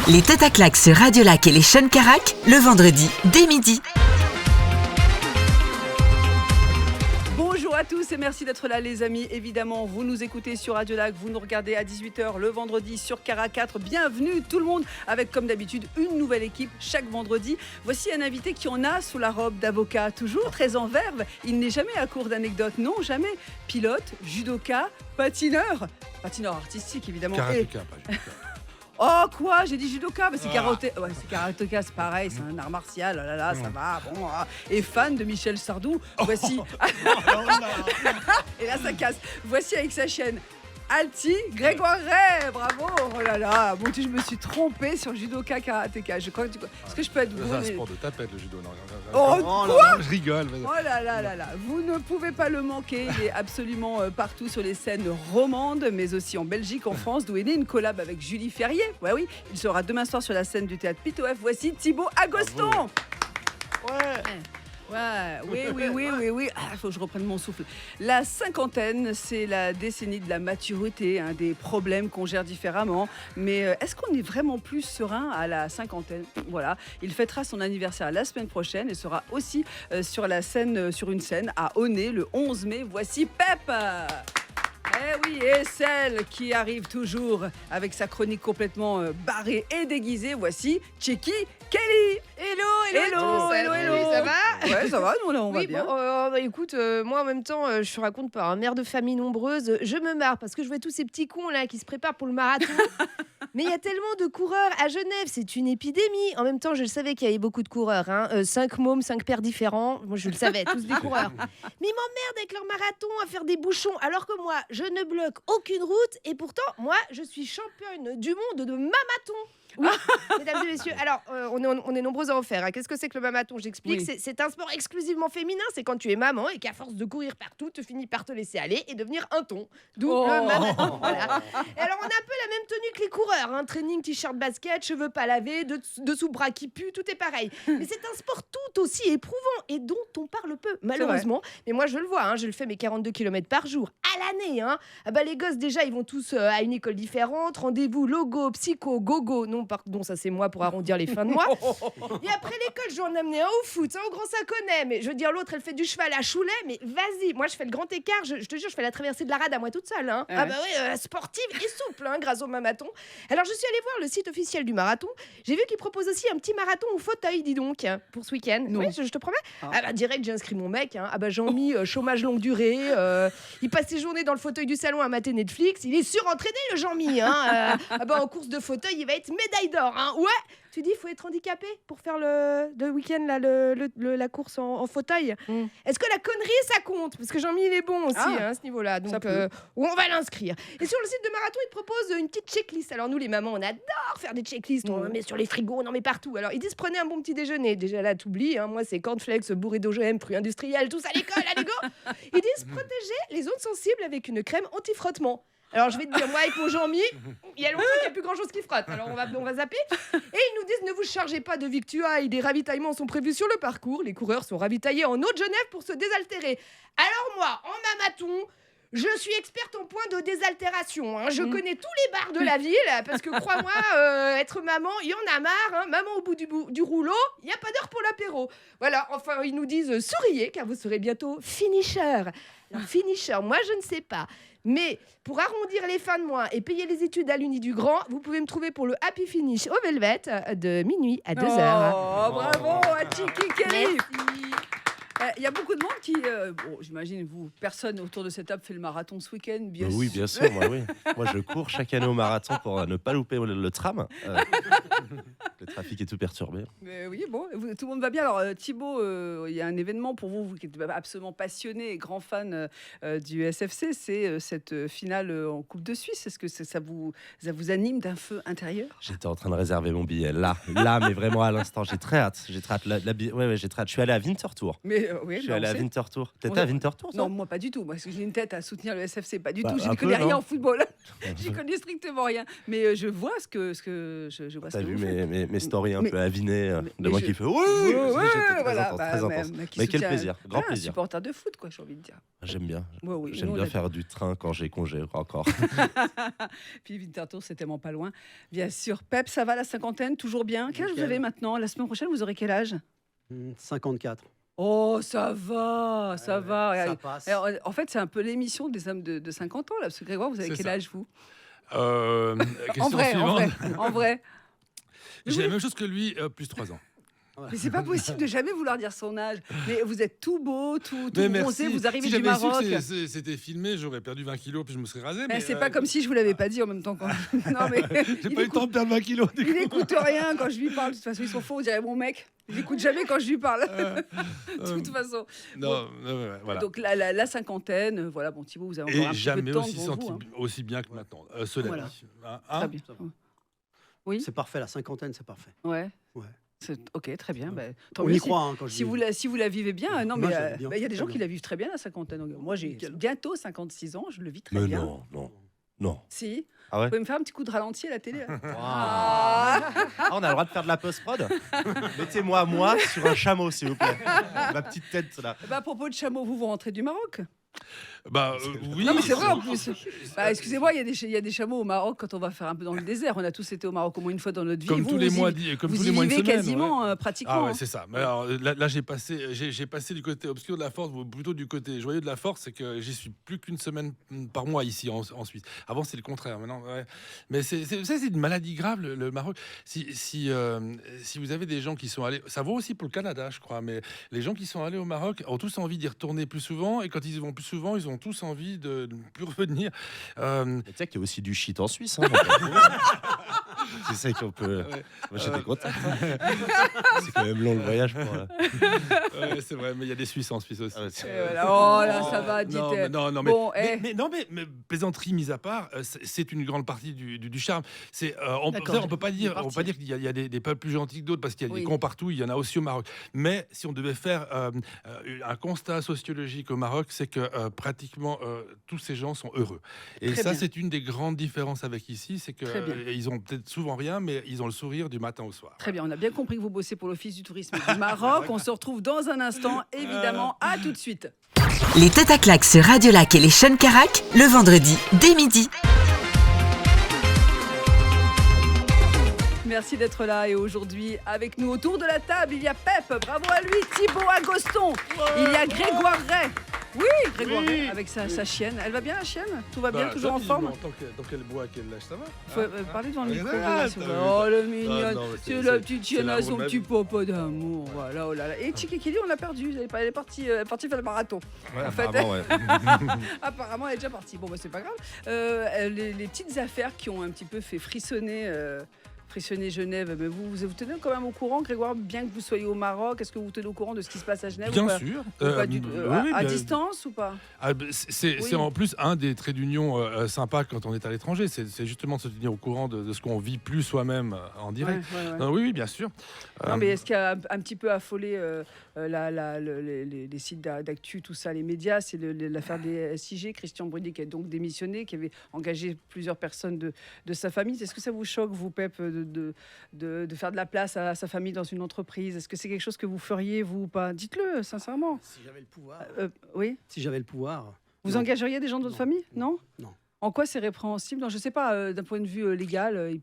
Les Têtes à Claques sur Radio Lac et les Sean Carac, le vendredi, dès midi. Bonjour à tous et merci d'être là les amis. Évidemment, vous nous écoutez sur Radio Lac, vous nous regardez à 18h le vendredi sur Cara 4. Bienvenue tout le monde avec comme d'habitude une nouvelle équipe chaque vendredi. Voici un invité qui en a sous la robe d'avocat, toujours très en verve. Il n'est jamais à court d'anecdotes, non jamais. Pilote, judoka, patineur artistique évidemment. Karateka, pas judoka. Oh quoi, j'ai dit judoka, mais c'est karatéka, c'est karateka, c'est pareil, c'est un art martial, oh là là, ça va, bon. Et fan de Michel Sardou, voici. Et là ça casse. Voici avec sa chaîne Alti Grégoire Ray, bravo. Oh là là, bon je me suis trompée sur judoka karatéka. Je crois que est-ce que je peux être C'est un sport de tapette le judo. Non, Oh, quoi je rigole. Mais... Oh là là là là, vous ne pouvez pas le manquer, il est absolument partout sur les scènes romandes, mais aussi en Belgique, en France, d'où est née une collab avec Julie Ferrier. Ouais, oui, il sera demain soir sur la scène du théâtre Pitof. Voici Thibaut Agoston. Ouais, oui. Faut que je reprenne mon souffle. La cinquantaine, c'est la décennie de la maturité, des problèmes qu'on gère différemment. Mais est-ce qu'on est vraiment plus serein à la cinquantaine ? Voilà, il fêtera son anniversaire la semaine prochaine et sera aussi sur une scène à Aunay le 11 mai. Voici Pep. Eh oui, et celle qui arrive toujours avec sa chronique complètement barrée et déguisée, voici Tchéky Kelly. Hello, ça va ? Ouais, ça va, nous on va bien. Écoute, moi en même temps, je te raconte par un mère de famille nombreuse, je me marre parce que je vois tous ces petits cons là qui se préparent pour le marathon. Mais il y a tellement de coureurs à Genève, c'est une épidémie. En même temps, je le savais qu'il y avait beaucoup de coureurs. 5 mômes, 5 pères différents. Moi, je le savais, tous des coureurs. Mais ils m'emmerdent avec leur marathon à faire des bouchons. Alors que moi, je ne bloque aucune route. Et pourtant, moi, je suis championne du monde de mamathon. Oui, mesdames et messieurs. Alors, on est nombreux à en faire. Qu'est-ce que c'est que le mamathon ? J'explique. Oui. C'est un sport exclusivement féminin. C'est quand tu es maman et qu'à force de courir partout, tu finis par te laisser aller et devenir un thon. D'où le mamathon. Voilà. Et alors, on a un peu la même tenue que les coureurs. Training, t-shirt, basket, cheveux pas lavés, dessous bras qui puent, tout est pareil. Mais c'est un sport tout aussi éprouvant et dont on parle peu, malheureusement. Mais moi, je le vois. Je le fais mes 42 km par jour à l'année. Les gosses, déjà, ils vont tous à une école différente. Rendez-vous logo, psycho, gogo. Non, pardon, ça c'est moi pour arrondir les fins de mois. Et après l'école, je vais en amener un au foot, au grand ça connaît. Mais je veux dire, l'autre, elle fait du cheval à Choulet. Mais vas-y, moi, je fais le grand écart. Je te jure, je fais la traversée de la rade à moi toute seule. Sportive et souple, grâce au marathon. Alors, je suis allée voir le site officiel du marathon. J'ai vu qu'ils proposent aussi un petit marathon au fauteuil, dis donc, pour ce week-end. Oui, je te promets. Direct, j'ai inscrit mon mec. Jean-Mi, chômage longue durée. Il passe ses journées dans le fauteuil du salon à mater Netflix. Il est surentraîné, le Jean-Mi. En course de fauteuil, il va être médaille d'or. Ouais. Tu dis, il faut être handicapé pour faire le week-end, là, la course en fauteuil. Est-ce que la connerie, ça compte ? Parce que Jean-Mi, il est bon aussi, à ce niveau-là. Donc, on va l'inscrire. Et sur le site de marathon, ils te proposent une petite checklist. Alors, nous, les mamans, on adore faire des checklists. On en met sur les frigos, on en met partout. Alors, ils disent, prenez un bon petit déjeuner. Déjà, là, t'oublies. Moi, c'est cornflakes, bourré d'OGM, fruits industriels, tous à l'école, allez, go. Ils disent, protéger les zones sensibles avec une crème anti-frottement. Alors, je vais te dire, moi, avec mon Jean-Mi, il y a longtemps qu'il n'y a plus grand-chose qui frotte. Alors, on va zapper. Et ils nous disent, ne vous chargez pas de victuailles. Des ravitaillements sont prévus sur le parcours. Les coureurs sont ravitaillés en eau de Genève pour se désaltérer. Alors, moi, en mamathon, je suis experte en point de désaltération. Je connais tous les bars de la ville. Parce que, crois-moi, être maman, il y en a marre. Maman au bout du rouleau, il n'y a pas d'heure pour l'apéro. Voilà, enfin, ils nous disent, souriez, car vous serez bientôt finisher. Alors, finisher, moi, je ne sais pas. Mais pour arrondir les fins de mois et payer les études à l'Uni du Grand, vous pouvez me trouver pour le Happy Finish au Velvet de minuit à 2h. Oh, bravo à Tchéky Kelly. Merci. Il y a beaucoup de monde qui, j'imagine, personne autour de cette table fait le marathon ce week-end, bien sûr. Oui, bien sûr, moi, oui. Moi, je cours chaque année au marathon pour ne pas louper le tram. Le trafic est tout perturbé. Mais oui, bon, tout le monde va bien. Alors, Thibaut, il y a un événement pour vous qui êtes absolument passionné et grand fan du SFC, c'est cette finale en Coupe de Suisse. Est-ce que ça vous anime d'un feu intérieur ? J'étais en train de réserver mon billet, là, mais vraiment à l'instant. J'ai très hâte. J'ai très hâte. J'ai très hâte. Je suis allé à Winterthur. Mais oui, je suis allé à Winterthur. T'étais à Winterthur, toi ? Non, moi pas du tout. Moi, parce que j'ai une tête à soutenir le SFC, pas du tout. Je un ne peu, connais rien non en football. J'y connais strictement rien. Mais je vois ce que je vois. T'as vu mes stories un Mais- peu avinées de mais moi je- qui fait oui, Ouais, j'étais très voilà, intense, bah, très mais- intense. qui Mais quel soutient- plaisir, grand Un plaisir. supporter de foot, quoi, j'ai envie de dire. J'aime bien. Ouais, oui, J'aime nous, on bien a- faire du train quand j'ai congé encore. Puis Winterthur, c'est tellement pas loin. Bien sûr. Pep, ça va la cinquantaine, toujours bien. Quel âge vous Nickel. avez maintenant? La semaine prochaine, vous aurez quel âge? 54. Oh, ça va, ça va. Ça passe. Alors, en fait, c'est un peu l'émission des hommes de 50 ans, là. Parce que Grégoire, vous avez C'est quel ça. âge, vous? En En vrai, en vrai. J'ai la même chose que lui, plus 3 ans. Mais c'est pas possible de jamais vouloir dire son âge. Mais vous êtes tout beau, tout Mais bronzé, merci. vous arrivez Si du j'avais su que Maroc. c'était filmé, j'aurais perdu 20 kilos, puis je me serais rasé. Mais c'est pas comme si je vous l'avais pas dit en même temps. Quand... Non, mais J'ai il pas eu le temps de perdre 20 kilos. du il coup. écoute rien quand je lui parle. De toute façon, ils sont faux, on dirait mon mec. Il écoute jamais quand je lui parle. De toute façon. Non, voilà. Donc la cinquantaine, voilà, bon Thibaut, vous avez encore Et un petit peu jamais de temps aussi devant senti vous. Hein. aussi bien que maintenant. Cela Voilà. dit. Très bien. Oui, C'est parfait, la cinquantaine, c'est parfait. ouais. Ouais. Ok, très bien. Bah, tant On mieux y si- croit hein, quand je Si dis. vous la vivez bien, non, Moi, mais je la vis bien. il y a des gens Très qui bien. la vivent très bien la cinquantaine. Donc, moi, j'ai Nickel. bientôt 56 ans, je le vis très Mais bien. non. Si. Ah ouais Vous pouvez me faire un petit coup de ralenti à la télé là Ah, on a le droit de faire de la post-prod. Mettez-moi moi sur un chameau, s'il vous plaît. Ma petite tête là. Bah, à propos de chameau, vous rentrez du Maroc? Bah oui. Non, mais c'est vrai en plus. Bah, excusez-moi, il y a des chameaux au Maroc quand on va faire un peu dans le désert. On a tous été au Maroc au moins une fois dans notre vie. Comme Vous, tous les vous mois, y, comme vous tous y les mois, une vivez semaine. quasiment, ouais. pratiquement. Ah ouais, c'est ça. Mais alors, là j'ai passé du côté obscur de la force, ou plutôt du côté joyeux de la force, c'est que j'y suis plus qu'une semaine par mois ici en Suisse. Avant c'est le contraire. Maintenant, ouais. Mais c'est une maladie grave le Maroc. Si vous avez des gens qui sont allés, ça vaut aussi pour le Canada, je crois. Mais les gens qui sont allés au Maroc ont tous envie d'y retourner plus souvent, et quand ils y vont plus souvent, ils ont tous envie de ne plus revenir. Mais tu sais qu'il y a aussi du shit en Suisse. Hein, c'est ça qu'on peut. Moi j'étais content. C'est quand même long le voyage pour. Ouais, c'est vrai, mais il y a des Suisses en Suisse aussi. Ah ouais, c'est- Et voilà. Oh là, ça va, dites. Non, Bon, mais plaisanterie mise à part, c'est une grande partie du charme. On D'accord, peut pas j'ai dire, parti. qu'il y a des peuples plus gentils que d'autres, parce qu'il y a Oui. des cons partout. Il y en a aussi au Maroc. Mais si on devait faire un constat sociologique au Maroc, c'est que pratiquement tous ces gens sont heureux. Et Très ça, bien. c'est une des grandes différences avec ici, c'est que Très bien. ils ont peut-être souvent rien, mais ils ont le sourire du matin au soir. Très bien, on a bien compris que vous bossez pour l'Office du tourisme du Maroc. On se retrouve dans un instant, évidemment. À tout de suite. Les têtes à claques sur Radio Lac et les Sean Carac, le vendredi dès midi. Merci d'être là et aujourd'hui avec nous autour de la table, il y a Pep, bravo à lui, Thibaut Agoston, il y a Grégoire Ray. Oui, Grégoire Ray, avec sa chienne. Elle va bien la chienne? Tout va bien, Bah, toujours en ça, forme? Tant qu'elle boit, qu'elle lâche, ça va. Faut parler devant le micro. Ah, Grégoire, s'il vous t'as plaît. vu. Oh, le mignon. non, mais C'est c'est- la c'est- petite c'est chienne à l'amour son de ma petit vie. popo d'amour. Voilà, oh là là. Et Tchikikili, on l'a perdu. Elle est partie faire le marathon. Ouais, En fait, apparemment, ouais. Apparemment, elle est déjà partie. Bon, bah, c'est pas grave. Les petites affaires qui ont un petit peu fait frissonner Genève, mais vous tenez quand même au courant, Grégoire, bien que vous soyez au Maroc, est-ce que vous tenez au courant de ce qui se passe à Genève ou Bien pas? sûr. Ou pas du tout, Oui, à bien- distance ou pas? C'est Oui. en plus un des traits d'union sympas quand on est à l'étranger. C'est justement de se tenir au courant de ce qu'on vit plus soi-même en direct. Ouais, ouais, ouais. Non, oui, bien sûr. Non, mais est-ce qu'il y a un petit peu affolé les sites d'actu, tout ça, les médias? C'est l'affaire des SIG, Christian Brudy qui a donc démissionné, qui avait engagé plusieurs personnes de sa famille. Est-ce que ça vous choque, vous, Pep, de faire de la place à sa famille dans une entreprise? Est-ce que c'est quelque chose que vous feriez, vous, ou pas? Dites-le, sincèrement. Si j'avais le pouvoir. Oui. Si j'avais le pouvoir. Vous non. engageriez des gens de votre famille? Non. Non. En quoi c'est répréhensible? Non, je sais pas, d'un point de vue légal, il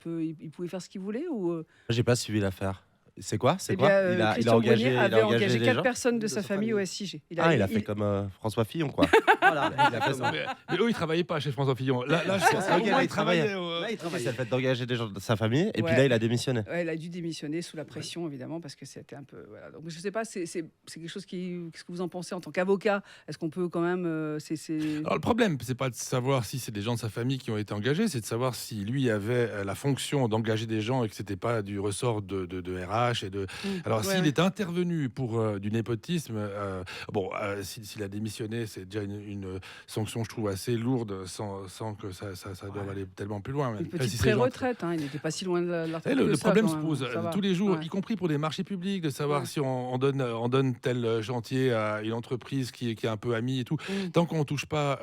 pouvait faire ce qu'il voulait ou J'ai pas suivi l'affaire. C'est quoi? C'est Eh quoi? bien, Il a Christian engagé, Brunier il a avait engagé engagé des 4 gens. personnes de De sa sa famille au famille. SIG. Il a fait comme François Fillon, quoi. Voilà. Il a fait ça. Mais eux, ils travaillaient pas chez François Fillon. Là, je pense Ah, qu'au ok, moins, là, ils il travaillait. travaillaient. Là, il C'est travaillait. le fait d'engager des gens de sa famille, et puis Ouais. là, il a démissionné. Ouais, elle a dû démissionner sous la pression, évidemment, parce que c'était un peu. Voilà. Donc, je sais pas, c'est quelque chose qui. Qu'est-ce que vous en pensez en tant qu'avocat? Est-ce qu'on peut quand même. Alors le problème, c'est pas de savoir si c'est des gens de sa famille qui ont été engagés, c'est de savoir si lui avait la fonction d'engager des gens et que c'était pas du ressort de RH Alors, s'il est intervenu pour du népotisme, s'il a démissionné, c'est déjà une sanction, je trouve, assez lourde, sans que ça doive aller tellement plus loin. Une petite pré-retraite, il n'était pas si loin de la retraite. Le ça, problème quand se même. pose Ça va. tous les jours, Ouais. y compris pour des marchés publics, de savoir si on donne tel chantier à une entreprise qui est un peu amie et tout. Tant qu'on ne touche pas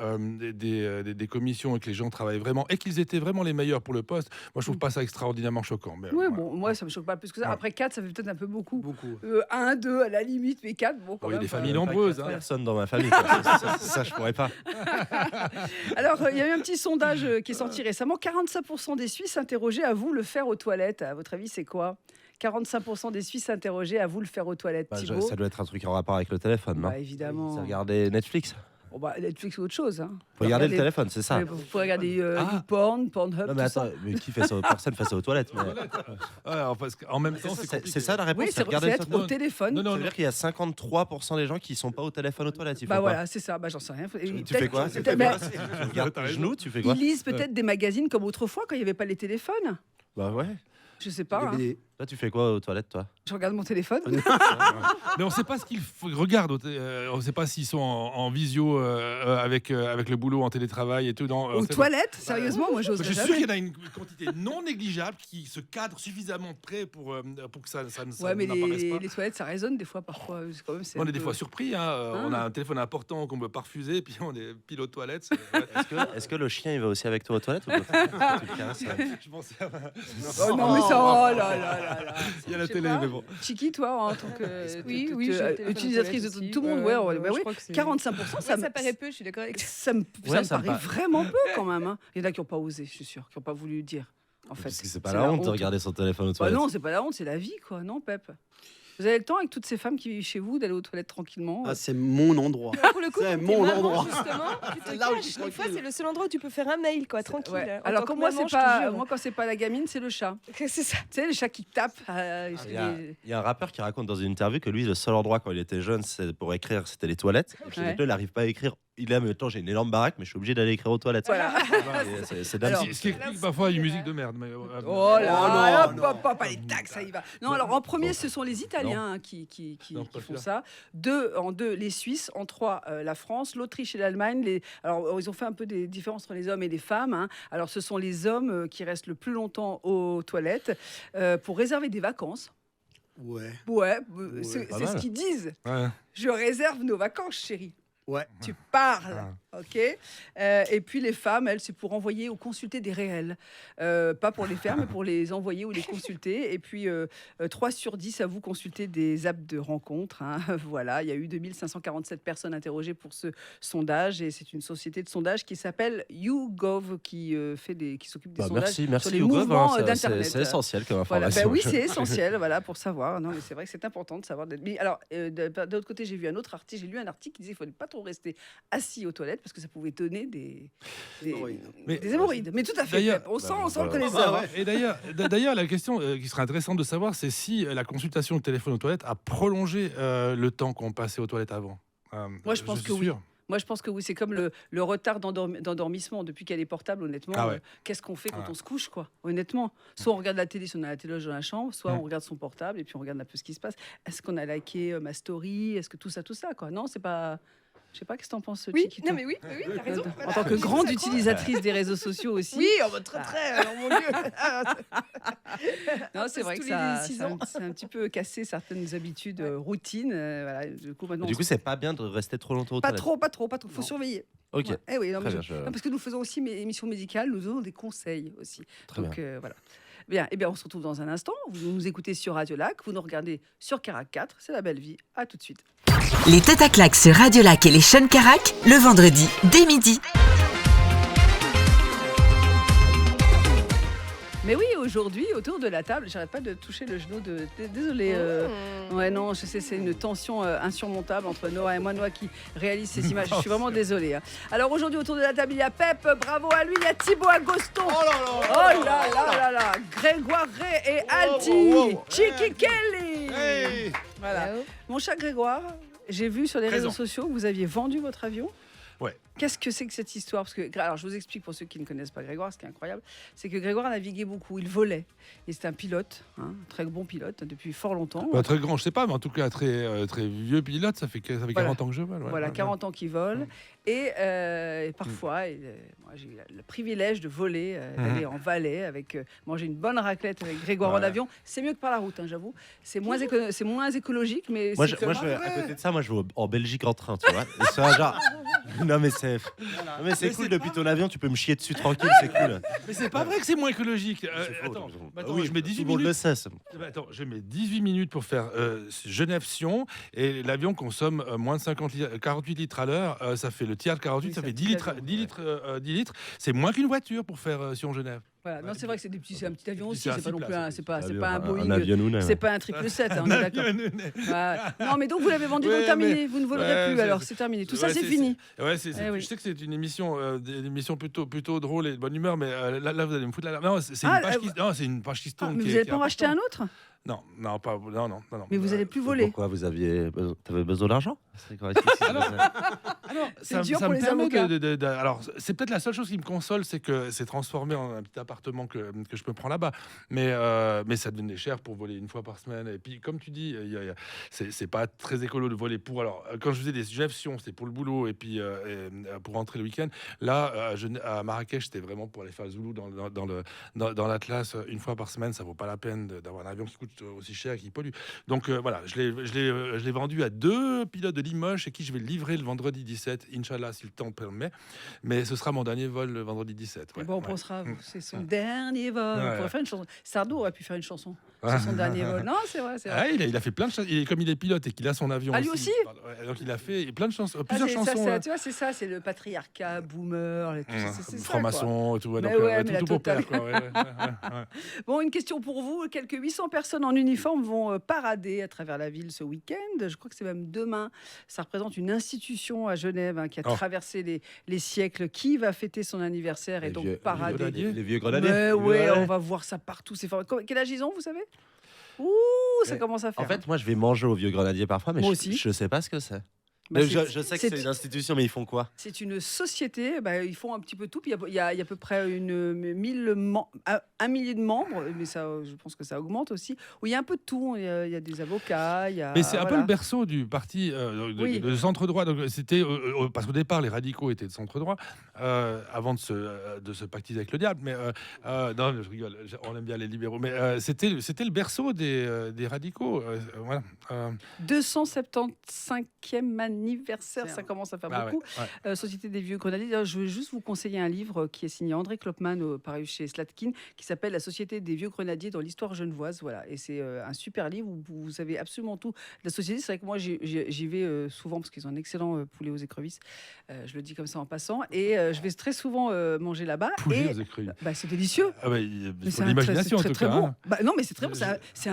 des commissions et que les gens travaillent vraiment et qu'ils étaient vraiment les meilleurs pour le poste, moi je trouve pas ça extraordinairement choquant. Mais, Ouais, voilà. bon, moi ça me choque pas plus que ça. Ouais. Après 4, ça fait peut-être un peu beaucoup. Beaucoup. 1, 2 à la limite, mais 4, bon, quand Il y a même. des familles Pas nombreuses. quatre hein. personnes dans ma famille. quoi. Ça, je pourrais pas. Alors, il y a eu un petit sondage qui est sorti récemment. 45% des Suisses interrogés avouent le faire aux toilettes. À votre avis, c'est quoi ? 45% des Suisses interrogés avouent le faire aux toilettes. Thibaut ? Ça doit être un truc en rapport avec le téléphone, non Bah, évidemment. C'est regarder Netflix. Bon, bah, Netflix ou autre chose. Hein. Faut regarder le téléphone, c'est ça. Vous pouvez regarder YouPorn, Pornhub, Non mais tout ça. attends, mais qui fait ça? Personne fait ça aux toilettes. Mais... Parce qu'en même temps, C'est ça la réponse. Oui, c'est regarder c'est le être téléphone. au téléphone. Non, Ça veut dire qu'il y a 53% des gens qui sont pas au téléphone aux toilettes. Ils font Bah quoi voilà, c'est ça. Bah, j'en sais rien. Tu fais quoi? Peut-être- bah, Tu regardes tes genoux, tu fais quoi? Ils lisent peut-être des magazines comme autrefois quand il n'y avait pas les téléphones. Bah ouais. Je sais pas. Hein. Toi, tu fais quoi aux toilettes, toi? Je regarde mon téléphone. Mais on ne sait pas ce qu'ils regardent. On ne sait pas s'ils sont en visio avec le boulot en télétravail et tout. Aux toilettes, sérieusement, moi j'ose Je suis sûr jamais. qu'il y en a une quantité non négligeable qui se cadre suffisamment près pour que ça Ouais, mais n'apparaisse pas. les toilettes, ça résonne des fois parfois. C'est quand même, c'est On un est des peu- fois surpris. On a un téléphone important qu'on ne peut pas refuser, et puis on est pile aux toilettes. Est-ce que le chien il va aussi avec toi aux toilettes ou pas? Tu le caresses, Je pensais à Oh non, mais ça, oh là là là là. Il y a la Je sais télé, pas. mais bon. Chiki, toi, en tant que Oui, t- j'ai le téléphone utilisatrice de aux toilettes tout le monde, aussi. ouais, Je oui. crois que c'est- 45%, Ça, ça paraît peu, je suis d'accord avec toi. ça me Ça me paraît paraît. vraiment peu quand même. Hein. Il y en a qui n'ont pas osé, je suis sûre, qui n'ont pas voulu dire. En fait, Parce que c'est pas la honte de regarder son téléphone aux Bah toilettes. non, c'est pas la honte, c'est la vie, quoi. Non, Pep. Vous avez le temps avec toutes ces femmes qui vivent chez vous d'aller aux toilettes tranquillement Ah, c'est mon endroit. Pour le coup, C'est quand mon t'es maman, endroit. justement, tu te C'est là où je caches. suis Des fois, tranquille. c'est le seul endroit où tu peux faire un mail, quoi, tranquille. Ouais. En Alors tant que que moi, maman, c'est je te pas, jure. moi quand c'est pas la gamine, c'est le chat. C'est ça. Tu sais, le chat qui tape. Il y a un rappeur qui raconte dans une interview que lui, le seul endroit quand il était jeune, c'est pour écrire, c'était les toilettes. Et puis Ouais. maintenant, il n'arrive pas à écrire. Il a, mais attends, j'ai une énorme baraque, mais je suis obligé d'aller écrire aux toilettes. Voilà. Et c'est dingue. Alors, Ce qui explique parfois une musique de merde. Mais, Oh là, non, hop, hop, allez, tac, ça y va. Non, alors en premier, ce sont les Italiens hein, qui Non, pas font celui-là. ça. En deux, les Suisses. En trois, la France, l'Autriche et l'Allemagne. Alors, ils ont fait un peu des différences entre les hommes et les femmes. Hein. Alors, ce sont les hommes qui restent le plus longtemps aux toilettes pour réserver des vacances. Ouais. Ouais, Ouais, c'est pas ce mal. qu'ils disent. Ouais. Je réserve nos vacances, chérie. Ouais. Tu parles, ok. Et puis les femmes, elles, c'est pour envoyer ou consulter des réels. Pas pour les faire, mais pour les envoyer ou les consulter. Et puis 3 sur 10 avouent consulter des apps de rencontres. Hein. Voilà, il y a eu 2547 personnes interrogées pour ce sondage. Et c'est une société de sondage qui s'appelle YouGov qui s'occupe des Bah, sondages merci, sur merci les YouGov. mouvements C'est d'Internet. essentiel comme Voilà, information. ben oui, c'est essentiel, voilà, pour savoir. Non, mais c'est vrai que c'est important de savoir. Mais alors, de l'autre côté, j'ai lu un article qui disait qu'il fallait pas trop rester assis aux toilettes parce que ça pouvait donner des hémorroïdes. Mais tout à fait. D'ailleurs- Pep. On sent voilà. le connaisseur. Ah hein. ouais. Et d'ailleurs, la question qui serait intéressante de savoir, c'est si la consultation de téléphone aux toilettes a prolongé le temps qu'on passait aux toilettes avant. Moi, je pense suis que oui. sûr. Moi, je pense que oui, c'est comme le retard d'endormissement depuis qu'elle est portable, honnêtement. Ah ouais. Qu'est-ce qu'on fait quand Ah. on se couche, quoi honnêtement, soit on regarde la télé si on a la téloge dans la chambre, soit on regarde son portable et puis on regarde un peu ce qui se passe. Est-ce qu'on a liké ma story? Est-ce que tout ça, quoi? Non, c'est pas... Je sais pas, qu'est-ce que t'en penses, Oui, Chiquito non mais oui, t'as raison. En voilà. tant que Oui, grande ça croit. utilisatrice des réseaux sociaux aussi. Oui, en mode très, alors mon Dieu. Non, c'est vrai que tous les ça, 6 ça a ans. c'est un petit peu cassé certaines habitudes, routines. Voilà, du coup, maintenant, Du coup, c'est pas bien de rester trop longtemps aux pas toilettes. trop, pas trop, pas trop. Faut Non. surveiller. Ok, Ouais. Eh oui, non, mais très je- bien. non, parce que nous faisons aussi mes émissions médicales, nous donnons des conseils aussi. Très Donc voilà. Bien, eh bien, on se retrouve dans un instant. Vous nous écoutez sur Radio Lac, vous nous regardez sur Carac 4. C'est la belle vie. À tout de suite. Les têtes à claques sur Radio Lac et les chaînes Carac, le vendredi dès midi. Mais oui, aujourd'hui, autour de la table, j'arrête pas de toucher le genou de. Désolée. Ouais, non, je sais, c'est une tension insurmontable entre Noah et moi. Noah qui réalise ces images. Je suis vraiment désolée. Hein. Alors aujourd'hui, autour de la table, il y a Pep, bravo à lui. Il y a Thibaut Agoston. Oh là là, Grégoire Ray et Alti. Chicky Kelly. Voilà. Mon cher Grégoire, j'ai vu sur les Présent. réseaux sociaux que vous aviez vendu votre avion. Ouais. Qu'est-ce que c'est que cette histoire? Parce que, alors, je vous explique pour ceux qui ne connaissent pas Grégoire, ce qui est incroyable, c'est que Grégoire a navigué beaucoup, il volait. Et c'est un pilote, un très bon pilote, depuis fort longtemps. Pas très grand, je sais pas, mais en tout cas très vieux pilote. Ça fait 40 ans que je vole. Ouais, Voilà, ouais, 40 ans qu'il vole. Et parfois, moi, j'ai eu le privilège de voler, d'aller en Valais, avec manger une bonne raclette avec Grégoire en avion. C'est mieux que par la route, hein, j'avoue. C'est moins écologique, mais Moi, c'est je vais, à côté de ça, moi, je vais en Belgique en train, tu vois. Et ça, genre... Non, mais c'est cool. Depuis ton avion, tu peux me chier dessus tranquille, c'est cool. Mais c'est pas vrai que c'est moins écologique. C'est faux, Attends, bah oui, je mets 18 tout le monde le minutes. sait. ça. Attends, je mets 18 minutes pour faire Genève-Sion et l'avion consomme moins de 48 litres à l'heure. Ça fait le tiers de 48, Oui, ça c'est fait un 10 petit litres, avion, 10 litres, 10 litres. C'est moins qu'une voiture pour faire Sion-Genève. Voilà. Non, c'est vrai que c'est un petit avion aussi. C'est un C'est pas non plus six-places, c'est pas Avion, un Boeing. avionnounet, C'est ouais. pas un 777, hein, on est d'accord. Non, mais donc vous l'avez vendu, donc Ouais, terminé. mais- Vous ne volerez ouais, plus c'est- alors, c'est terminé. Tout ça, Ouais, c'est fini. Ouais, oui. Je sais que c'est une émission plutôt drôle et de bonne humeur, mais là vous allez me foutre la. Non, c'est Ah, une page non, c'est une page qui se tourne. Mais qui vous est- n'allez qui pas est en racheter un importante. autre? Non, non. Mais vous allez plus voler. Pourquoi t'avais besoin d'argent? C'est correct. C'est dur ça pour me les permet avocats. alors, c'est peut-être la seule chose qui me console, c'est que c'est transformé en un petit appartement que je me prends là-bas. Mais ça devenait cher pour voler une fois par semaine. Et puis, comme tu dis, c'est pas très écolo de voler pour. Alors, quand je faisais des Genève-Sion, c'était pour le boulot et puis pour rentrer le week-end. Là, à Marrakech, c'était vraiment pour aller faire le Zoulou dans l'Atlas une fois par semaine. Ça vaut pas la peine d'avoir un avion qui coûte aussi cher et qui pollue. Donc voilà, je l'ai vendu à 2 pilotes de Limoges et qui je vais le livrer le vendredi 17, Inch'Allah, si le temps permet. Mais ce sera mon dernier vol le vendredi 17. Et ouais, bon, on ouais. pensera, c'est son dernier vol. Ouais. On pourrait faire une chanson. Sardou aurait pu faire une chanson. C'est son dernier vol. Non, c'est vrai. Ah, il a fait plein de chansons. Comme il est pilote et qu'il a son avion Ah, lui aussi ouais, donc il a fait plein de chansons, Ah, plusieurs chansons. tu vois, c'est ça, c'est le patriarcat, boomer, c'est ça, quoi. Franc-maçon et tout. Ouais, Mais donc, ouais, mais la tout pour totale. père, quoi. Ouais. Bon, une question pour vous. Quelques 800 personnes en uniforme vont parader à travers la ville ce week-end. Je crois que c'est même demain. Ça représente une institution à Genève, hein, qui a traversé les siècles. Qui va fêter son anniversaire et Les donc vieux- parader? Les vieux grenadiers. Mais ouais, Ouais. on va voir ça partout. C'est formidable. Quel âge ils ont, vous savez? Ouh, ça Ouais. commence à faire. En fait, moi, je vais manger au vieux grenadier parfois, mais Moi je aussi. sais pas ce que c'est. Bah, Mais c'est- je sais que c'est- c'est une institution, mais ils font quoi? C'est une société, ils font un petit peu tout. Puis il y a à peu près 1 millier de membres, mais ça, je pense que ça augmente aussi. Où il y a un peu de tout. Il y a des avocats, il y a. Mais c'est un peu voilà. le berceau du parti Oui. de centre droit. Donc c'était parce qu'au départ les radicaux étaient de centre droit avant de se pactiser avec le diable. Mais non, je rigole. On aime bien les libéraux. Mais c'était le berceau des radicaux. Voilà. 275e anniversaire, ça commence à faire Ah ouais, beaucoup. ouais. Société des vieux grenadiers. D'ailleurs, je veux juste vous conseiller un livre qui est signé André Klopman, paru chez Slatkin, qui s'appelle La Société des vieux grenadiers dans l'histoire genevoise. Voilà. Et c'est un super livre où vous savez absolument tout de la société. C'est vrai que moi, j'y vais souvent parce qu'ils ont un excellent poulet aux écrevisses. Je le dis comme ça en passant. Et je vais très souvent manger là-bas. Poulet Et aux écrevilles. c'est délicieux. Ah bah, il Mais faut c'est l'imagination en très, tout très cas. bon. hein. Non, mais c'est très bon. C'est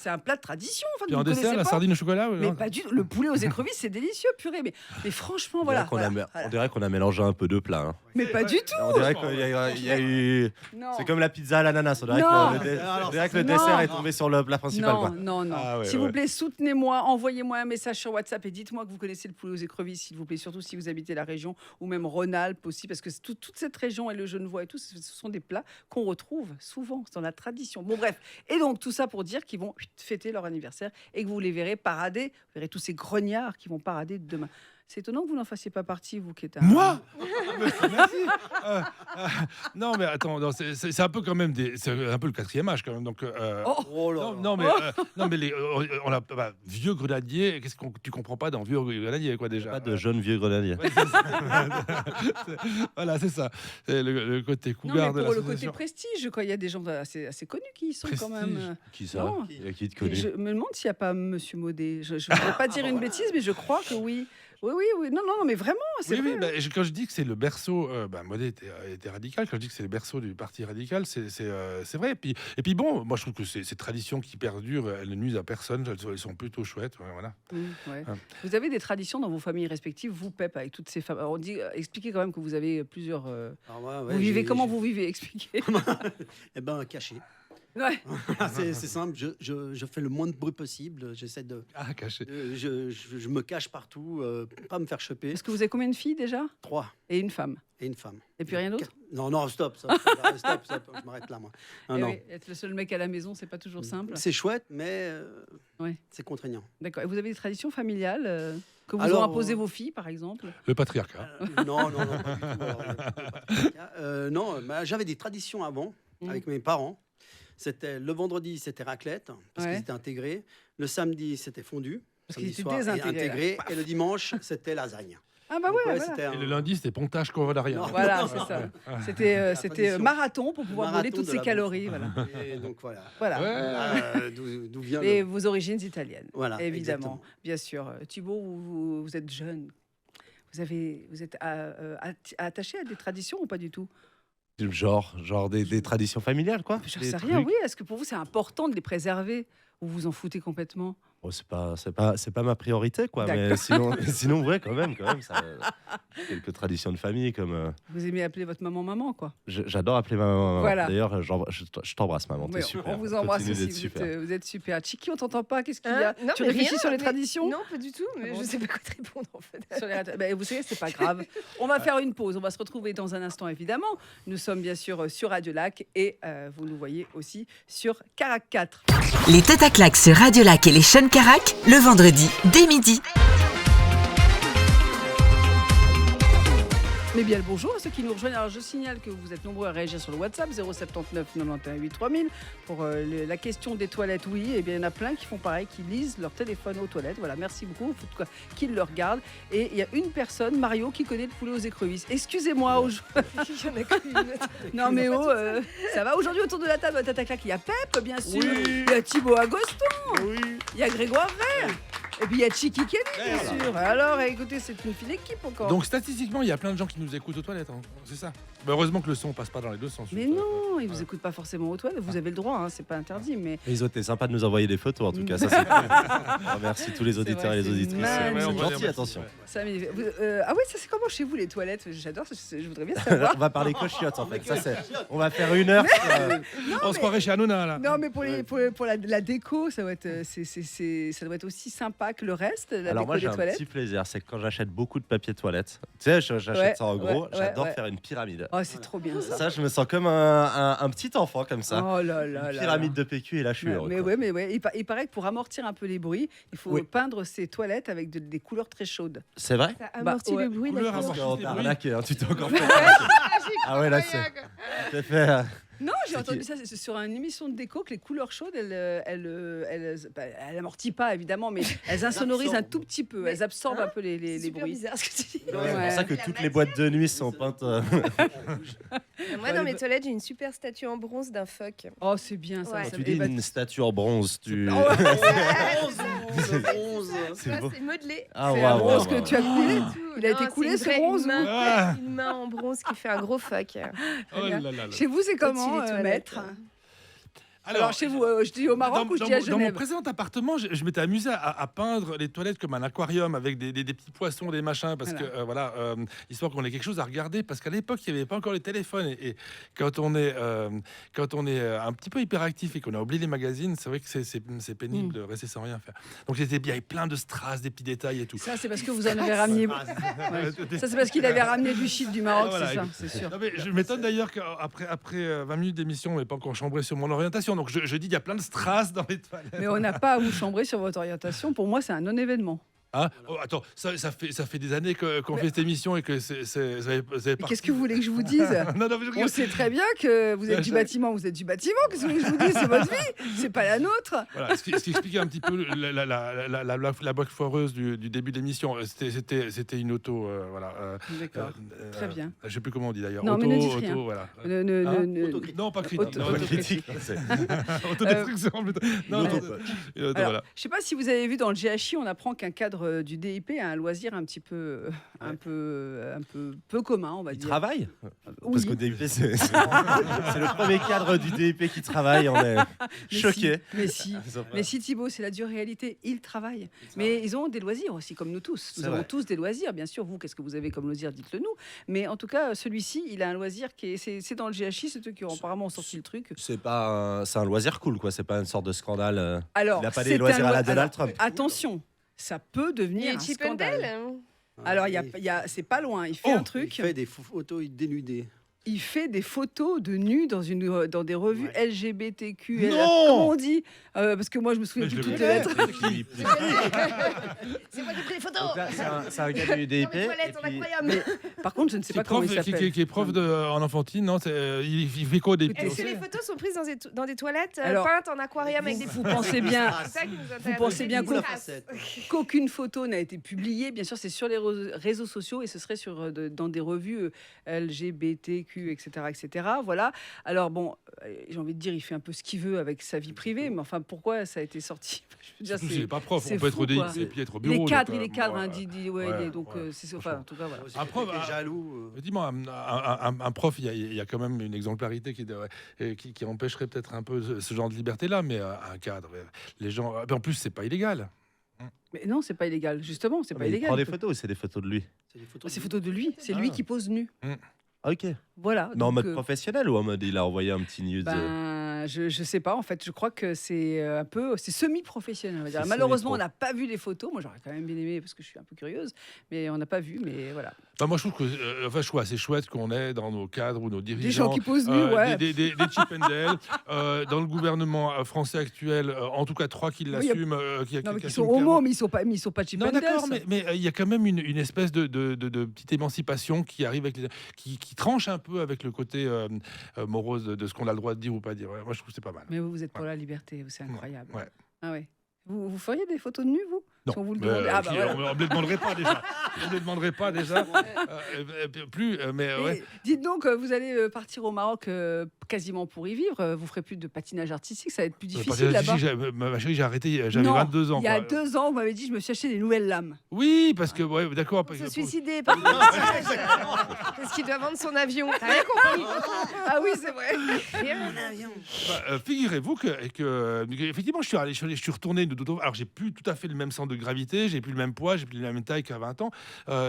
un plat de tradition. Enfin, Puis vous en ne dessert, connaissez la pas sardine au chocolat. Mais pas du tout. Le poulet aux écrevisses, c'est délicieux, purée. Mais franchement, On voilà. dirait qu'on a- voilà. On dirait qu'on a mélangé un peu de plats. hein. Mais pas du tout. On dirait qu'il y a eu. Non. C'est comme la pizza à l'ananas. On dirait Non. on dirait que le Non. dessert est tombé sur le plat principal. Non, quoi. non. Ah ouais, S'il ouais. vous plaît, soutenez-moi, envoyez-moi un message sur WhatsApp et dites-moi que vous connaissez le poulet aux écrevisses, s'il vous plaît, surtout si vous habitez la région ou même Rhône-Alpes aussi, parce que toute cette région et le Genevois et tout, ce sont des plats qu'on retrouve souvent dans la tradition. Bon, bref. Et donc, tout ça pour dire qu'ils vont fêter leur anniversaire et que vous les verrez parader. Vous verrez tous ces grognards qui vont parader demain. C'est étonnant que vous n'en fassiez pas partie, vous qui êtes un... Moi Merci. Non, mais attends, non, c'est un peu quand même c'est un peu le 4e âge quand même. Donc, Oh là là. non, mais on a vieux grenadier. Qu'est-ce que tu comprends pas dans vieux grenadier quoi déjà Pas de jeunes vieux grenadiers. Ouais, c'est ça. Voilà, c'est ça. C'est le côté Non, mais cougar de pour le l'association. côté prestige, quoi. Il y a des gens assez connus qui y sont quand même. Prestige. Qui ça? Non. Qui te Et connaît? je me demande s'il n'y a pas Monsieur Maudet. Je ne voudrais pas dire une bêtise, mais je crois que oui. Oui. Non, mais vraiment, c'est Oui, vrai. quand je dis que c'est le berceau, Maudet était radical. Quand je dis que c'est le berceau du parti radical, c'est vrai. Et puis bon, moi je trouve que ces traditions qui perdurent, elles ne nuisent à personne. Elles sont plutôt chouettes. Voilà. Ouais. Ah. Vous avez des traditions dans vos familles respectives, vous, Pep, avec toutes ces femmes. Alors, on dit, expliquez quand même que vous avez plusieurs. Alors, ouais, vous vivez comment vous vivez? Expliquez. Eh ben, caché. Ouais. C'est simple, je fais le moins de bruit possible. J'essaie de. Ah, caché. Je me cache partout, pour pas me faire choper. Est-ce que vous avez combien de filles déjà? 3 Et une femme. et une femme. Et puis rien d'autre? Non, stop, je m'arrête là, moi. Non, Eh non. oui, être le seul mec à la maison, c'est pas toujours simple. C'est chouette, mais Ouais. c'est contraignant. D'accord. Et vous avez des traditions familiales que vous ont Alors, imposées vos filles, par exemple? Le patriarcat. Non, pas du tout. Alors, non, j'avais des traditions avant, avec mes parents. C'était le vendredi, c'était raclette, parce Ouais. qu'ils étaient intégrés. Le samedi, c'était fondu. Parce samedi qu'ils étaient soir, et désintégrés, intégrés. Et le dimanche, c'était lasagne. Ah bah Donc, ouais, voilà. c'était Et le lundi, c'était pontage corollaire. Non. Voilà, c'est ça. C'était tradition. marathon pour pouvoir Marathon brûler toutes de ces la calories. bouffe. Voilà. Et donc voilà. Voilà. Ouais. D'où vient Et le... vos origines italiennes, Voilà, évidemment, exactement. bien sûr. Thibaut, vous êtes jeune. Vous êtes attaché à des traditions ou pas du tout? Genre des traditions familiales, quoi. Je Des sais rien, trucs. oui. Est-ce que pour vous, c'est important de les préserver ou vous en foutez complètement? Bon, c'est pas ma priorité, quoi. Mais D'accord. sinon, ouais, quand même, ça, quelques traditions de famille, comme Vous aimez appeler votre maman, quoi. j'adore appeler ma maman. Voilà. D'ailleurs, je t'embrasse, maman. T'es Ouais, super. on vous embrasse Continue aussi. d'être super. Vous êtes super. Chiki, on t'entend pas. Qu'est-ce qu'il y Hein a? Non, Tu mais réfléchis rien, sur les mais- traditions? Non, pas du tout, mais Ah bon je sais pas quoi te répondre en fait. Sur les vous savez, c'est pas grave. On va faire une pause. On va se retrouver dans un instant, évidemment. Nous sommes bien sûr sur Radio Lac et vous nous voyez aussi sur Carac 4. Les têtes à claques sur Radio Lac et les Sean Carac, le vendredi dès midi. Mais bien le bonjour à ceux qui nous rejoignent. Alors je signale que vous êtes nombreux à réagir sur le WhatsApp 079 91 8 3000 pour la question des toilettes. Oui, et bien il y en a plein qui font pareil, qui lisent leur téléphone aux toilettes. Voilà, merci beaucoup. En tout cas, qu'ils le regardent. Et il y a une personne, Mario, qui connaît le poulet aux écrevisses. Excusez-moi. Il y en a qu'une autre. Non mais ça va aujourd'hui autour de la table. Tata Claque, il y a Pep, bien sûr. Oui. Il y a Thibaut Agoston. Oui. Il y a Grégoire Ray. Et puis il y a Chiki Kelly, bien sûr. Alors écoutez, c'est une fine équipe encore. Donc statistiquement, il y a plein de gens qui nous écoutent aux toilettes. Hein. C'est ça. Bah, heureusement que le son passe pas dans les deux sens. Mais non, ils vous écoutent pas forcément aux toilettes. Vous avez le droit, hein, c'est pas interdit. Mais Et ils ont été sympas de nous envoyer des photos, en tout cas. Ça, c'est cool. On remercie tous les auditeurs vrai, et les c'est auditrices. magnifique. C'est Ouais, on va gentil, dire attention. ça, ah ouais, ça c'est comment chez vous les toilettes? J'adore, je voudrais bien savoir. On va parler cochiottes, en fait. On va faire une heure. On se croirait chez Hanouna là. Non, mais pour la déco, ça doit être, ça doit être aussi sympa que le reste, la Alors déco moi, j'ai des un toilettes. petit plaisir, c'est que quand j'achète beaucoup de papier toilette, tu sais, j'achète Ouais, ça en gros, ouais, j'adore ouais. faire une pyramide. Oh, c'est trop bien ça. Ça, je me sens comme un petit enfant, comme ça. Oh là là Une là pyramide là. de PQ, et là, je suis Ouais, heureux. mais quoi. ouais, mais ouais. Il paraît que pour amortir un peu les bruits, il faut Oui. peindre ses toilettes avec des couleurs très chaudes. C'est vrai? Ça amortit ouais. le bruit, Couleur d'accord. amortie. On les t'a bruits. arnaqué, hein, tu t'es encore fait. Ah ouais, là, c'est fait. Non, j'ai C'est entendu qui- ça c'est sur une émission de déco que les couleurs chaudes, elles amortissent pas évidemment, mais elles insonorisent un tout petit peu. Elles absorbent un peu C'est les super bruits. bizarre ce que tu dis. C'est Ouais. pour ça que toutes les boîtes de nuit sont peintes. Moi, dans mes toilettes, j'ai une super statue en bronze d'un phoque. Oh, c'est bien ça. Ouais. ça Tu fait- dis eh ben, une statue en bronze, tu. Oh, C'est Ça, beau. c'est modelé. Ah, c'est waouh, un bronze waouh, que waouh. tu as coulé. Il a été Non, coulé, c'est ce une vraie- bronze, une main, Ah. une main en bronze qui fait un gros phoque. Oh là là là. Chez vous, c'est comment, Au-dessus des toilettes. maître? Alors, chez vous, je dis au Maroc ou je dis à dans mon Genève? précédent appartement, je m'étais amusé à peindre les toilettes comme un aquarium avec des petits poissons, des machins, parce Voilà. que histoire qu'on ait quelque chose à regarder, parce qu'à l'époque il n'y avait pas encore les téléphones et quand on est un petit peu hyperactif et qu'on a oublié les magazines, c'est vrai que c'est pénible de rester sans rien faire. Donc j'étais bien, il y avait plein de strass, des petits détails et tout. Ça, c'est parce que vous en avez ramené. Ouais. Ça, c'est parce qu'il avait ramené du shit du Maroc, Voilà, c'est ça, c'est sûr. Non, mais je m'étonne d'ailleurs qu'après 20 minutes d'émission, on n'est pas encore chambré sur mon orientation. Donc je dis, il y a plein de strass dans les toilettes. Mais on n'a pas à vous chambrer sur votre orientation. Pour moi, c'est un non-événement. Hein oh, attends, ça fait des années qu'on fait cette émission et que vous avez Mais qu'est-ce que vous voulez que je vous dise? Non, mais je On regarde. sait très bien que vous êtes du bâtiment, vous êtes du bâtiment. Qu'est-ce que vous voulez que je vous dise? C'est votre vie, c'est pas la nôtre. Voilà, ce qui expliquait un petit peu la blague foireuse du début de l'émission. C'était une auto, voilà. D'accord, très bien. Je sais plus comment on dit d'ailleurs. Non, mais ne dites auto, rien. voilà. Non, pas critique. Auto- non, autocritique. Autodestruction. plutôt. Non, Ouais. non, Alors, voilà. je sais pas si vous avez vu dans le GHI, on apprend qu'un cadre du DIP a un loisir un petit peu, peu commun, on va Il dire. travaille Oui. Parce qu'au DIP, c'est le premier cadre du DIP qui travaille. On est choqués. Mais si Thibaut, c'est la dure réalité, ils travaillent. Mais ils ont des loisirs aussi, comme nous tous. Nous C'est avons vrai. tous des loisirs, bien sûr. Vous, qu'est-ce que vous avez comme loisir? Dites-le nous. Mais en tout cas, celui-ci, il a un loisir c'est dans le GHI, c'est eux qui ont apparemment sorti le truc. C'est un loisir cool, quoi. C'est pas une sorte de scandale. Alors, Il n'a pas c'est des loisirs un à la loi- Donald alors, Trump. Attention, ça peut Il devenir est un Chip and scandale. Dale. Alors, c'est pas loin. Il fait un truc. Il fait des photos dénudées. Il fait des photos de nus dans des revues Ouais. LGBTQ. Non Comment on dit Parce que moi, je me souviens Mais je plus l'ai toutes les vu. lettres. C'est moi qui ai pris les photos. Donc là, c'est un gars du Dans DIP. mes toilettes en aquarium. Par contre, je ne sais Qui pas est comment prof, il s'appelle. qui est prof en enfantine, non il fait quoi des Écoutez, Est-ce que les photos sont prises dans des toilettes Alors, peintes en aquarium avec des Vous pensez bien C'est ça qui nous intéresse. pensez bien Des qu'au- traces. qu'aucune photo n'a été publiée. Bien sûr, c'est sur les réseaux sociaux et ce serait dans des revues LGBTQ, etc., etc. Voilà. Alors bon, j'ai envie de dire, il fait un peu ce qu'il veut avec sa vie privée, mais enfin, pourquoi ça a été sorti? Je veux dire, Surtout s'il n'est pas prof, c'est on peut être fou, au DIP quoi. et puis être au il bureau. est cadre, donc, il est cadre, hein, ouais, il est, donc ouais, c'est enfin, en tout cas, voilà. C'est Un prof, quelqu'un qui est jaloux. Dis-moi, un prof, il y a quand même une exemplarité qui empêcherait peut-être un peu ce genre de liberté-là, mais un cadre, les gens. En plus, c'est pas illégal. Mais non, c'est pas illégal. Justement, c'est pas Mais il illégal. prend des photos ou c'est des photos de lui? C'est des photos. C'est photos de lui. C'est lui Ah. qui pose nu. Ok. Voilà. Mais en donc, mode professionnel ou en mode il a envoyé un petit news je sais pas en fait. Je crois que c'est un peu c'est semi-professionnel. On va dire. C'est Malheureusement, on semi-pro. n'a pas vu les photos. Moi, j'aurais quand même bien aimé parce que je suis un peu curieuse, mais on n'a pas vu. Mais voilà. Bah, moi, je trouve que je trouve assez chouette qu'on ait dans nos cadres ou nos Des dirigeants gens qui posent nus, ouais. des Chip and Dale, dans le gouvernement français actuel, en tout cas 3 qui Oui, y a- l'assument, Non, mais qui assument sont clairement. homos, mais ils sont pas cheap Non, and Dale, d'accord, ça. mais il y a quand même une espèce de petite émancipation qui arrive avec qui tranche un peu avec le côté morose de ce qu'on a le droit de dire ou pas dire. Ouais, moi, je trouve que c'est pas mal. Mais vous êtes pour la liberté, c'est incroyable. Ouais. Ah ouais. Vous feriez des photos de nus, vous? Non, Si on vous le mais, demandait. Ah bah qui- voilà. on ne le demanderait pas déjà. On ne le demanderait pas déjà. Plus, mais Et ouais. dites donc, vous allez partir au Maroc quasiment pour y vivre. Vous ferez plus de patinage artistique, ça va être plus difficile là-bas. Ma chérie, j'ai arrêté, j'avais Non, 22 ans. Il y a quoi. 2 ans, vous m'avez dit, je me suis acheté des nouvelles lames. Oui, parce que, ouais, d'accord. Pour parce se que- suicider par Parce qu'il doit vendre son avion. T'as rien compris. Ah oui, c'est vrai. Figurez-vous que, effectivement, je suis retourné. Alors, j'ai plus tout à fait le même centre de gravité, j'ai plus le même poids, j'ai plus la même taille qu'à 20 ans,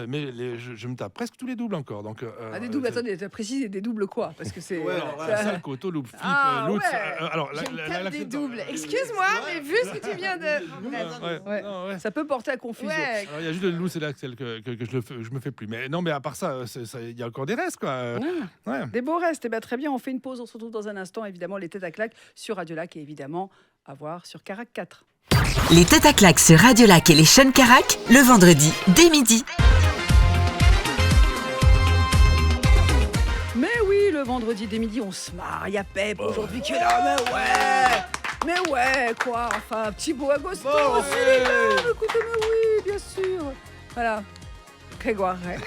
mais je me tape presque tous les doubles encore. Donc, Ah, des doubles, attendez, t'as précisé des doubles quoi? Parce que c'est. Ouais, alors, voilà, Salco, Koto, loop, flip, Ah, Lutz, ouais. alors, J'ai une table des clé de- doubles. Excuse-moi, mais vu ce que tu viens de. Ouais, Ouais. non, ouais. Ça peut porter à confusion. Ouais. Alors, il y a juste le loup, c'est là que je me fais plus. Mais non, mais à part ça, il y a encore des restes, quoi. Ouais. Des beaux restes. Eh ben, très bien, on fait une pause. On se retrouve dans un instant. Évidemment, les têtes à claques sur Radio Lac et évidemment à voir sur Carac 4. Les têtes à claques sur Radio Lac et les Sean Carac, le vendredi dès midi. Mais oui, le vendredi dès midi, on se marre. Il y a Pep aujourd'hui qui est là. Mais ouais! Mais ouais, quoi? Enfin, Thibaut Agosto aussi, les gars. Écoutez, mais oui, bien sûr. Voilà. Grégoire, ouais.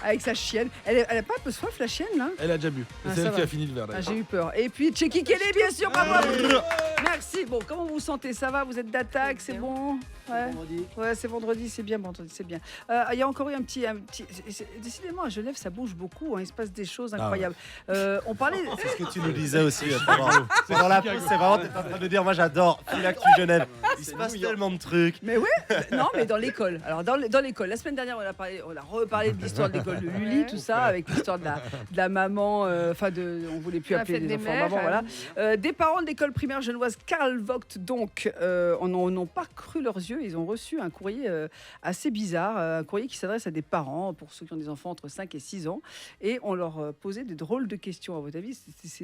Avec sa chienne. Elle a pas un peu soif, la chienne, là? Elle a déjà bu. Ah, C'est ça elle qui va. a fini le verre. Ah, d'ailleurs. j'ai eu peur. Et puis, Tchéki Kelly, bien sûr, bravo à vous. Merci. Bon, comment vous vous sentez? Ça va? Vous êtes d'attaque? C'est bon? Ouais. Ouais, c'est vendredi, c'est bien, vendredi, c'est bien. Il y a encore eu un petit. Décidément, à Genève, ça bouge beaucoup. Hein, il se passe des choses incroyables. On parlait. C'est ce que tu nous disais aussi pendant la pause. C'est vraiment, t'es en train de dire, moi j'adore Philactu Genève. Il se passe tellement de trucs. Mais ouais, non, mais dans l'école. Alors dans l'école, la semaine dernière, on a reparlé de l'histoire de l'école de Lully, tout ça, avec l'histoire de la maman. Enfin, on voulait plus La appeler fête les des enfants mères, maman, voilà. Des parents de l'école primaire genevoise Karl Vogt, donc, n'ont pas cru leurs yeux. Ils ont reçu un courrier assez bizarre, un courrier qui s'adresse à des parents, pour ceux qui ont des enfants entre 5 et 6 ans, et on leur posait des drôles de questions. À votre avis,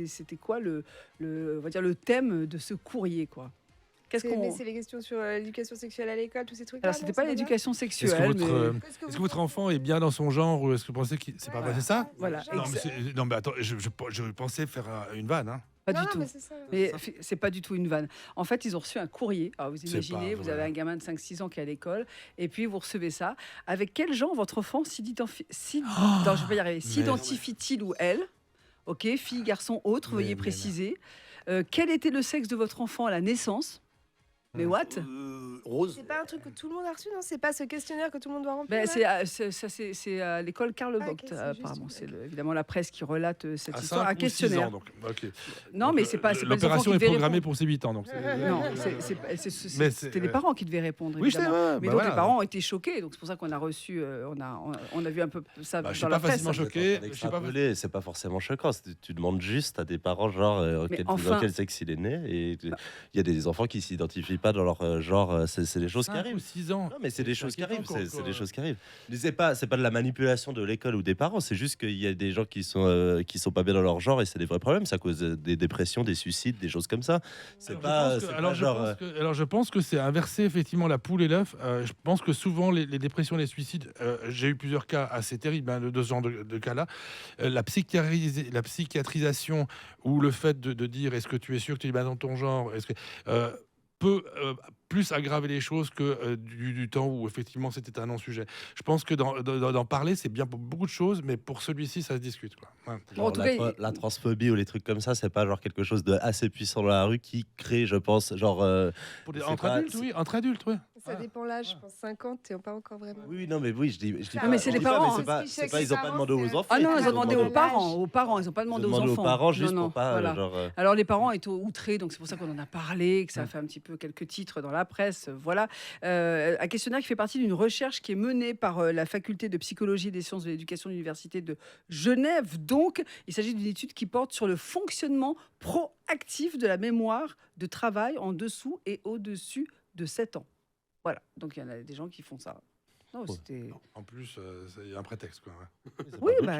c'était quoi on va dire le thème de ce courrier, quoi? Qu'est-ce Mais qu'on... c'est les questions sur l'éducation sexuelle à l'école, tous ces trucs-là. Alors, c'était pas l'éducation sexuelle, mais... Est-ce que votre enfant est bien dans son genre ou est-ce que vous pensez que c'est pas vrai, c'est ça? Voilà. Non, non, mais attends, je pensais faire une vanne. Hein. Pas Non, du non, tout. mais c'est ça. Mais c'est pas du tout une vanne. En fait, ils ont reçu un courrier. Alors, vous C'est imaginez, pas vous vrai. avez un gamin de 5-6 ans qui est à l'école, et puis vous recevez ça. Avec quel genre votre enfant non, je vais pas y arriver. S'identifie-t-il ou elle? Ok, fille, garçon, autre, veuillez Mais préciser. Quel était le sexe de votre enfant à la naissance? Mais what? Rose. C'est pas un truc que tout le monde a reçu, non? C'est pas ce questionnaire que tout le monde doit remplir? Ben, là c'est à l'école Karl Ah, ok, Vogt, c'est apparemment. juste, C'est ok. évidemment la presse qui relate cette À histoire. 5 Un ou 6 questionnaire. ans, donc. Ok. Non, Donc, mais c'est pas les enfants l'opération qui est devaient programmée répondre. pour ses 8 ans. Donc Non, Mais c'était les parents qui devaient répondre. Oui, je sais, évidemment. ouais, Mais bah donc voilà. les parents ont été choqués, donc c'est pour ça qu'on a reçu, on a vu un peu ça Bah, je suis dans la pas presse. facilement choqué. Je sais pas. C'est pas forcément choquant. Tu demandes juste à tes parents, genre, Mais dans enfin- quel sexe il est né. Et il y a des enfants qui s'identifient pas dans leur genre. C'est des choses qui 5 arrivent. ou 6 ans. Non, mais c'est des choses qui inquiétant, arrivent. C'est quoi. des choses qui arrivent. Mais c'est pas de la manipulation de l'école ou des parents. C'est juste qu'il y a des gens qui sont pas bien dans leur genre et c'est des vrais problèmes. Ça cause des dépressions, des suicides, des choses comme ça. C'est pas. c'est pas genre. Alors je pense que c'est inversé effectivement la poule et l'œuf. Je pense que souvent les dépressions, les suicides, j'ai eu plusieurs cas assez terribles de ce genre de cas-là. La psychiatrisation ou le fait de dire est-ce que tu es sûr que tu es bien dans ton genre, est-ce que peut plus aggraver les choses que du temps où effectivement c'était un non-sujet. Je pense que d'en parler c'est bien pour beaucoup de choses, mais pour celui-ci ça se discute, quoi. Ouais. Bon, en tout cas, La transphobie ou les trucs comme ça, c'est pas genre quelque chose de assez puissant dans la rue qui crée, je pense, genre. C'est Entre pas- adultes, oui, entre adultes, oui. Ça dépend l'âge, je pense 50, t'es pas encore vraiment. Oui, non, mais oui, je dis Ah, pas. mais c'est je les dis pas, parents, mais hein. c'est pas, ils ont pas demandé aux enfants. Ah non, ils ont Ils demandé demandé aux parents, ils n'ont pas demandé aux enfants. aux parents juste Non, pour pas voilà. genre. Alors les parents étaient outrés, donc c'est pour ça qu'on en a parlé, que ça a fait un petit peu quelques titres dans la presse, voilà. Un questionnaire qui fait partie d'une recherche qui est menée par la faculté de psychologie et des sciences de l'éducation de l'université de Genève. Donc, il s'agit d'une étude qui porte sur le fonctionnement proactif de la mémoire de travail en dessous et au-dessus de 7 ans. Voilà, donc il y en a des gens qui font ça. Non, c'était... En plus, il y a un prétexte, quoi. Ouais. Oui, bah.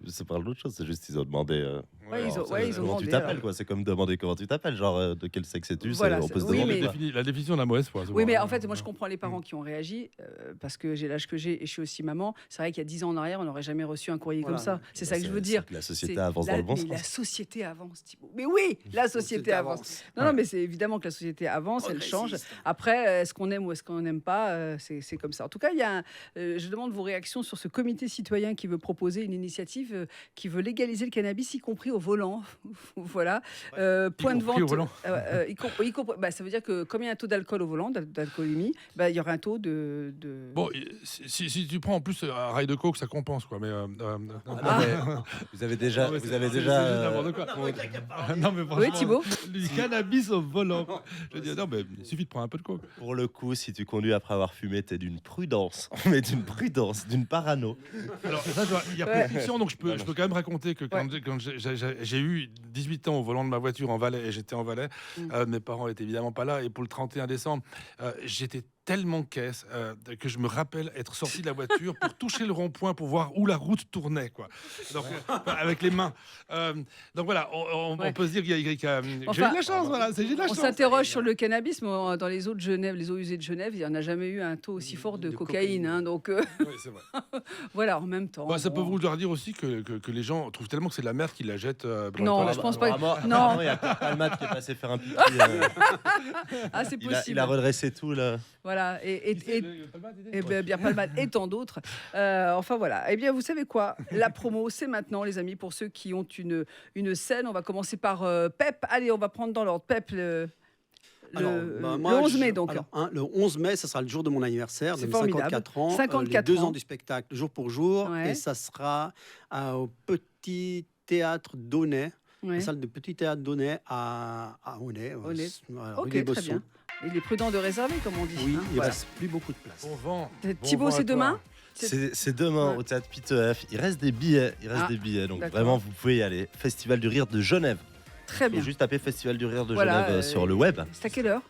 C'est pas d'autre chose, c'est juste ils ont demandé. Ouais, ils ont comment demandé, tu t'appelles, alors. quoi. C'est comme demander comment tu t'appelles, genre de quel sexe es-tu. Voilà, on peut se oui, demander. mais- quoi. La définition d'un mauvaise foi. Oui, mais souvent. en fait, moi, je comprends les parents qui ont réagi parce que j'ai l'âge que j'ai et je suis aussi maman. C'est vrai qu'il y a 10 ans en arrière, on n'aurait jamais reçu un courrier Voilà. comme ça. C'est ça que je veux dire. La société C'est avance dans le bon mais sens. la société avance, Thibaut. Mais oui, la société avance. Non, mais c'est évidemment que la société avance, elle change. Après, est-ce qu'on aime ou est-ce qu'on n'aime pas, c'est comme ça. En tout cas, il y a je demande vos réactions sur ce comité citoyen qui veut proposer une initiative qui veut légaliser le cannabis, y compris au volant. Voilà. Point de compris vente. au volant. Ça veut dire que comme il y a un taux d'alcool au volant, d'alcoolémie, il y aura un taux de... Bon, si tu prends en plus un rail de coke, ça compense, quoi. Mais Vous avez déjà. Non, mais Vous avez c'est déjà. juste n'importe quoi. Non, mais Oui, franchement, Thibaut. du cannabis au volant. Je dis non, mais il suffit de prendre un peu de coke. Pour le coup, si tu conduis après avoir fumé, t'es d'une prudence. Mais d'une prudence, d'une parano. Alors, ça, il y a prescription, donc je peux quand même raconter que quand j'ai eu 18 ans au volant de ma voiture en Valais, et j'étais en Valais, mes parents étaient évidemment pas là, et pour le 31 décembre, j'étais tellement caisse que je me rappelle être sorti de la voiture pour toucher le rond-point pour voir où la route tournait, quoi. Donc, avec les mains. Donc voilà, on peut se dire qu'il y a j'ai eu de la chance, voilà, j'ai de la On chance. s'interroge sur le cannabis, mais dans les eaux de Genève, les eaux usées de Genève, il n'y en a jamais eu un taux aussi fort de cocaïne. Hein, donc Oui, c'est vrai. voilà, en même temps. Bah, ça peut bon. vouloir dire aussi que les gens trouvent tellement que c'est de la merde qu'ils la jettent. Dans Non, les toilettes. je pense pas. Non, il y a Pierre Palmade qui est passé faire un pipi. Ah, c'est possible. Il a redressé tout là. Voilà. Et Ouais. bien Palmade et tant d'autres. Enfin voilà. Eh bien, vous savez quoi? La promo, c'est maintenant, les amis, pour ceux qui ont une scène. On va commencer par Pep. Allez, on va prendre dans l'ordre. Pep, le 11 mai, donc. Alors, le 11 mai, ça sera le jour de mon anniversaire, de C'est mes formidable. 54 ans. 54 les 2 ans. ans du spectacle, jour pour jour. Ouais. Et ça sera au Petit Théâtre d'Aunay, Ouais. la salle de Petit Théâtre d'Aunay à Aunay. Aunay. Voilà, rue Ok, des très Bossons. bien. Il est prudent de réserver, comme on dit. Oui, hein, il ne voilà. reste plus beaucoup de place. Bon vent. Thibaut, Bon vent c'est à toi. demain? C'est demain Ouais. au théâtre Pitef. Il reste des billets. Donc d'accord. vraiment, vous pouvez y aller. Festival du rire de Genève. Très Il bien. faut juste taper Festival du rire de Voilà, Genève sur le web. C'est à quelle heure?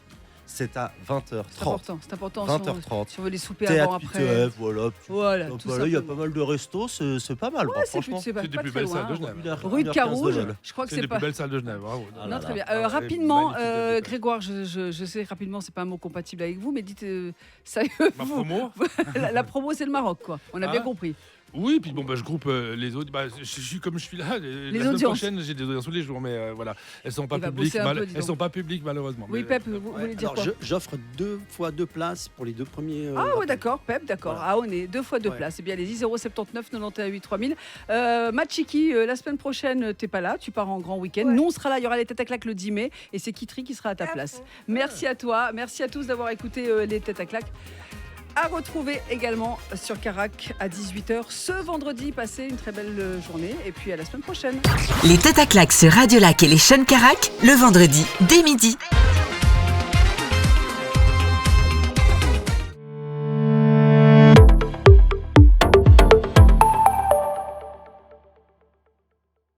C'est à C'est 20h30. important. C'est important. 20h30. Si on veut les souper avant, Théâtre après. Pitef, voilà. Voilà, Donc tout voilà, il y a simplement. pas mal de restos, c'est pas mal, Ouais, bah, c'est franchement. c'est C'est des pas plus très belles loin. salles de Genève. Rue de 1h15 Carouge, vol. je crois que C'est c'est des pas. plus belles salles de Genève. Bravo. Ah Non, là très là. bien. Ah, Rapidement, magnifique bibliothèque. Grégoire, je sais rapidement, c'est pas un mot compatible avec vous, mais dites sérieux. Ma vous. promo. La promo, c'est le Maroc, quoi. On a Ah. bien compris. Oui, puis bon, je groupe les autres. Je suis comme je suis là. La semaine audiences. prochaine, j'ai des audiences tous les jours, mais voilà, elles sont pas Il va publiques. bosser un peu, dis Elles donc. sont pas publiques malheureusement. Oui, Mais- Pep, vous voulez dire Alors, quoi j'offre 2 fois 2 places pour les 2 premiers. Ah ouais, rappels. d'accord, Pep, d'accord. Voilà. Ah, on est 2 fois 2 Ouais. places. Eh bien, allez-y, 079 91 8 3000. Machiki, la semaine prochaine, t'es pas là, tu pars en grand week-end. Ouais. Nous, on sera là, il y aura les têtes à claques le 10 mai et c'est Kitri qui sera à ta place. Merci à toi, merci à tous d'avoir écouté les têtes à claques. À retrouver également sur Carac à 18h ce vendredi. Passez une très belle journée et puis à la semaine prochaine. Les têtes à claques sur Radio Lac et les Sean Carac, le vendredi dès midi.